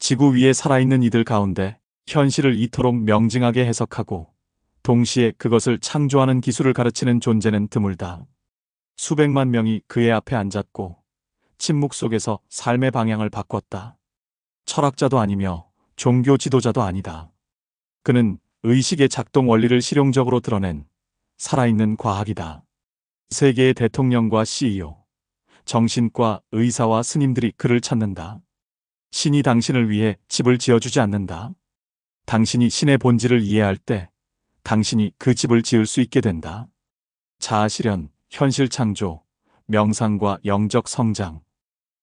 지구 위에 살아있는 이들 가운데 현실을 이토록 명징하게 해석하고 동시에 그것을 창조하는 기술을 가르치는 존재는 드물다. 수백만 명이 그의 앞에 앉았고 침묵 속에서 삶의 방향을 바꿨다. 철학자도 아니며 종교 지도자도 아니다. 그는 의식의 작동 원리를 실용적으로 드러낸 살아있는 과학이다. 세계의 대통령과 CEO, 정신과 의사와 스님들이 그를 찾는다. 신이 당신을 위해 집을 지어주지 않는다. 당신이 신의 본질을 이해할 때 당신이 그 집을 지을 수 있게 된다. 자아 실현, 현실 창조, 명상과 영적 성장.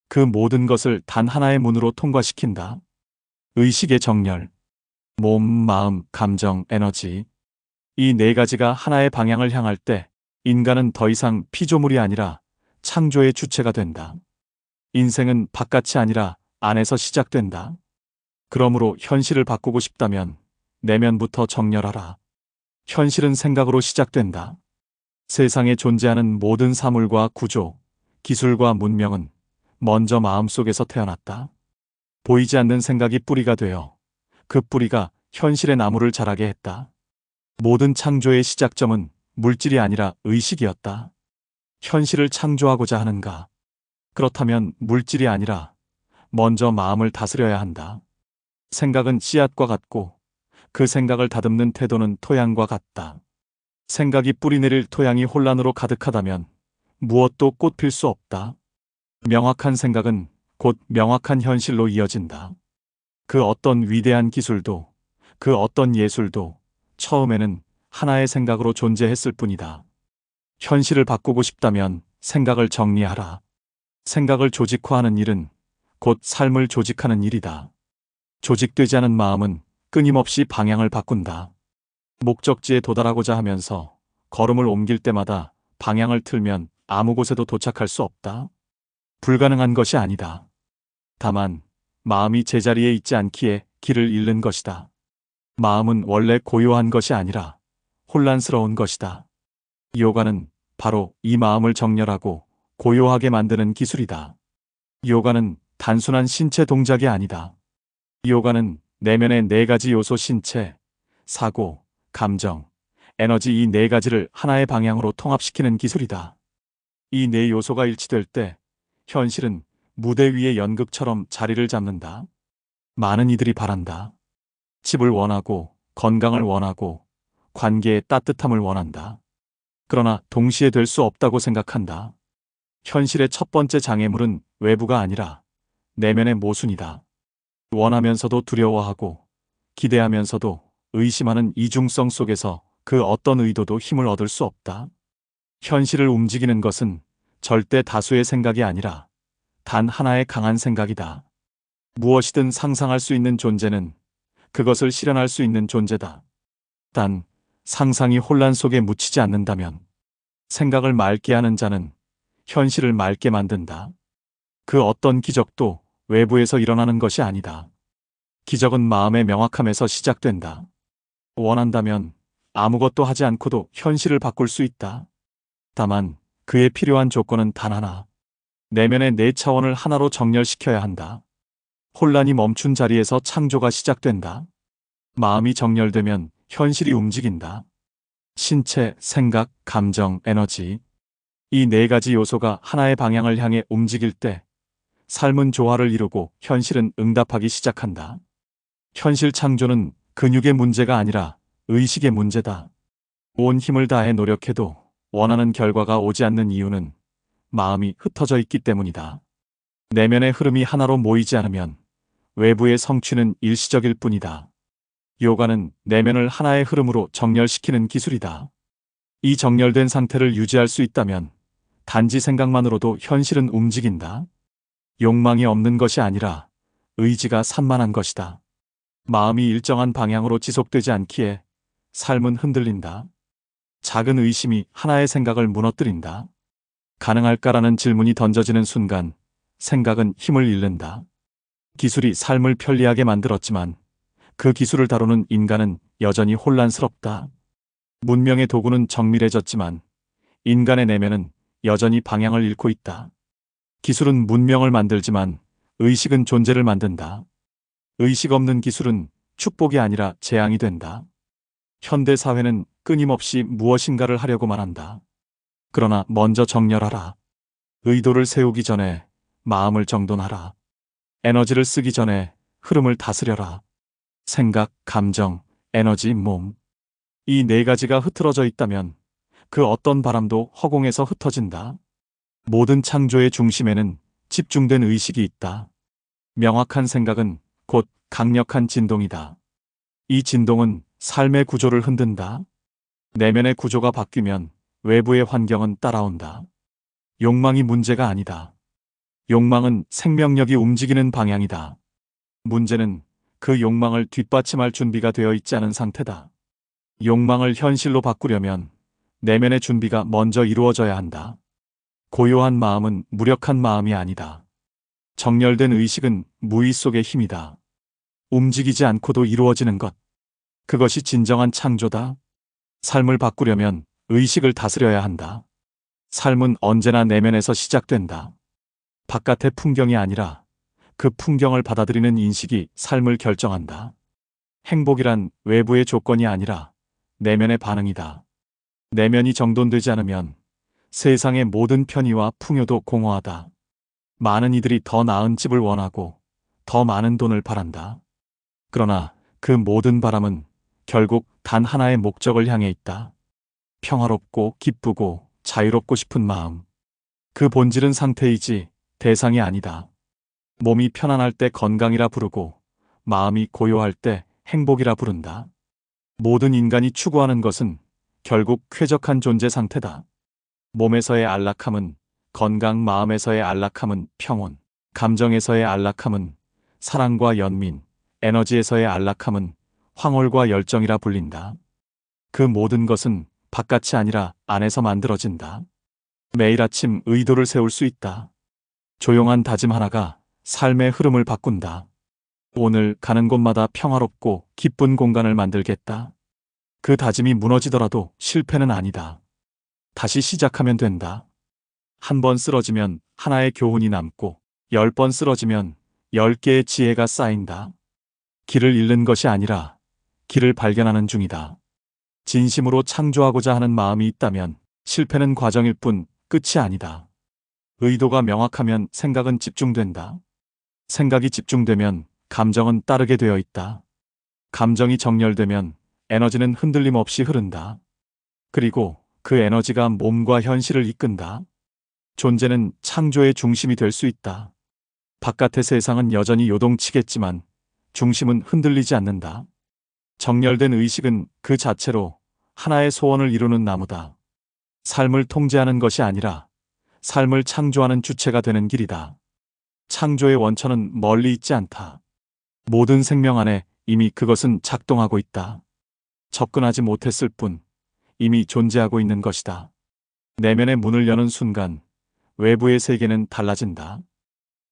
그 모든 것을 단 하나의 문으로 통과시킨다. 의식의 정렬, 몸, 마음, 감정, 에너지. 이 네 가지가 하나의 방향을 향할 때 인간은 더 이상 피조물이 아니라 창조의 주체가 된다. 인생은 바깥이 아니라 안에서 시작된다. 그러므로 현실을 바꾸고 싶다면 내면부터 정렬하라. 현실은 생각으로 시작된다. 세상에 존재하는 모든 사물과 구조, 기술과 문명은 먼저 마음속에서 태어났다. 보이지 않는 생각이 뿌리가 되어 그 뿌리가 현실의 나무를 자라게 했다. 모든 창조의 시작점은 물질이 아니라 의식이었다. 현실을 창조하고자 하는가? 그렇다면 물질이 아니라 먼저 마음을 다스려야 한다. 생각은 씨앗과 같고 그 생각을 다듬는 태도는 토양과 같다. 생각이 뿌리내릴 토양이 혼란으로 가득하다면 무엇도 꽃필 수 없다. 명확한 생각은 곧 명확한 현실로 이어진다. 그 어떤 위대한 기술도, 그 어떤 예술도 처음에는 하나의 생각으로 존재했을 뿐이다. 현실을 바꾸고 싶다면 생각을 정리하라. 생각을 조직화하는 일은 곧 삶을 조직하는 일이다. 조직되지 않은 마음은 끊임없이 방향을 바꾼다. 목적지에 도달하고자 하면서 걸음을 옮길 때마다 방향을 틀면 아무 곳에도 도착할 수 없다. 불가능한 것이 아니다. 다만 마음이 제자리에 있지 않기에 길을 잃는 것이다. 마음은 원래 고요한 것이 아니라 혼란스러운 것이다. 요가는 바로 이 마음을 정렬하고 고요하게 만드는 기술이다. 요가는 단순한 신체 동작이 아니다. 요가는 내면의 네 가지 요소 신체, 사고, 감정, 에너지 이 네 가지를 하나의 방향으로 통합시키는 기술이다. 이 네 요소가 일치될 때 현실은 무대 위의 연극처럼 자리를 잡는다. 많은 이들이 바란다. 집을 원하고 건강을 원하고 관계의 따뜻함을 원한다. 그러나 동시에 될 수 없다고 생각한다. 현실의 첫 번째 장애물은 외부가 아니라 내면의 모순이다. 원하면서도 두려워하고 기대하면서도 의심하는 이중성 속에서 그 어떤 의도도 힘을 얻을 수 없다. 현실을 움직이는 것은 절대 다수의 생각이 아니라 단 하나의 강한 생각이다. 무엇이든 상상할 수 있는 존재는 그것을 실현할 수 있는 존재다. 단, 상상이 혼란 속에 묻히지 않는다면 생각을 맑게 하는 자는 현실을 맑게 만든다. 그 어떤 기적도 외부에서 일어나는 것이 아니다. 기적은 마음의 명확함에서 시작된다. 원한다면 아무것도 하지 않고도 현실을 바꿀 수 있다. 다만 그에 필요한 조건은 단 하나. 내면의 네 차원을 하나로 정렬시켜야 한다. 혼란이 멈춘 자리에서 창조가 시작된다. 마음이 정렬되면 현실이 움직인다. 신체, 생각, 감정, 에너지. 이 네 가지 요소가 하나의 방향을 향해 움직일 때 삶은 조화를 이루고 현실은 응답하기 시작한다. 현실 창조는 근육의 문제가 아니라 의식의 문제다. 온 힘을 다해 노력해도 원하는 결과가 오지 않는 이유는 마음이 흩어져 있기 때문이다. 내면의 흐름이 하나로 모이지 않으면 외부의 성취는 일시적일 뿐이다. 요가는 내면을 하나의 흐름으로 정렬시키는 기술이다. 이 정렬된 상태를 유지할 수 있다면 단지 생각만으로도 현실은 움직인다. 욕망이 없는 것이 아니라 의지가 산만한 것이다. 마음이 일정한 방향으로 지속되지 않기에 삶은 흔들린다. 작은 의심이 하나의 생각을 무너뜨린다. 가능할까라는 질문이 던져지는 순간 생각은 힘을 잃는다. 기술이 삶을 편리하게 만들었지만 그 기술을 다루는 인간은 여전히 혼란스럽다. 문명의 도구는 정밀해졌지만 인간의 내면은 여전히 방향을 잃고 있다. 기술은 문명을 만들지만 의식은 존재를 만든다. 의식 없는 기술은 축복이 아니라 재앙이 된다. 현대 사회는 끊임없이 무엇인가를 하려고만 한다. 그러나 먼저 정렬하라. 의도를 세우기 전에 마음을 정돈하라. 에너지를 쓰기 전에 흐름을 다스려라. 생각, 감정, 에너지, 몸. 이 네 가지가 흐트러져 있다면 그 어떤 바람도 허공에서 흩어진다. 모든 창조의 중심에는 집중된 의식이 있다. 명확한 생각은 곧 강력한 진동이다. 이 진동은 삶의 구조를 흔든다. 내면의 구조가 바뀌면 외부의 환경은 따라온다. 욕망이 문제가 아니다. 욕망은 생명력이 움직이는 방향이다. 문제는 그 욕망을 뒷받침할 준비가 되어 있지 않은 상태다. 욕망을 현실로 바꾸려면 내면의 준비가 먼저 이루어져야 한다. 고요한 마음은 무력한 마음이 아니다. 정렬된 의식은 무의 속의 힘이다. 움직이지 않고도 이루어지는 것. 그것이 진정한 창조다. 삶을 바꾸려면 의식을 다스려야 한다. 삶은 언제나 내면에서 시작된다. 바깥의 풍경이 아니라 그 풍경을 받아들이는 인식이 삶을 결정한다. 행복이란 외부의 조건이 아니라 내면의 반응이다. 내면이 정돈되지 않으면 세상의 모든 편의와 풍요도 공허하다. 많은 이들이 더 나은 집을 원하고 더 많은 돈을 바란다. 그러나 그 모든 바람은 결국 단 하나의 목적을 향해 있다. 평화롭고 기쁘고 자유롭고 싶은 마음. 그 본질은 상태이지 대상이 아니다. 몸이 편안할 때 건강이라 부르고 마음이 고요할 때 행복이라 부른다. 모든 인간이 추구하는 것은 결국 쾌적한 존재 상태다. 몸에서의 안락함은 건강, 마음에서의 안락함은 평온, 감정에서의 안락함은 사랑과 연민, 에너지에서의 안락함은 황홀과 열정이라 불린다. 그 모든 것은 바깥이 아니라 안에서 만들어진다. 매일 아침 의도를 세울 수 있다. 조용한 다짐 하나가 삶의 흐름을 바꾼다. 오늘 가는 곳마다 평화롭고 기쁜 공간을 만들겠다. 그 다짐이 무너지더라도 실패는 아니다. 다시 시작하면 된다. 한 번 쓰러지면 하나의 교훈이 남고 10번 쓰러지면 10개의 지혜가 쌓인다. 길을 잃는 것이 아니라 길을 발견하는 중이다. 진심으로 창조하고자 하는 마음이 있다면 실패는 과정일 뿐 끝이 아니다. 의도가 명확하면 생각은 집중된다. 생각이 집중되면 감정은 따르게 되어 있다. 감정이 정렬되면 에너지는 흔들림 없이 흐른다. 그리고 그 에너지가 몸과 현실을 이끈다. 존재는 창조의 중심이 될 수 있다. 바깥의 세상은 여전히 요동치겠지만 중심은 흔들리지 않는다. 정렬된 의식은 그 자체로 하나의 소원을 이루는 나무다. 삶을 통제하는 것이 아니라 삶을 창조하는 주체가 되는 길이다. 창조의 원천은 멀리 있지 않다. 모든 생명 안에 이미 그것은 작동하고 있다. 접근하지 못했을 뿐 이미 존재하고 있는 것이다. 내면의 문을 여는 순간 외부의 세계는 달라진다.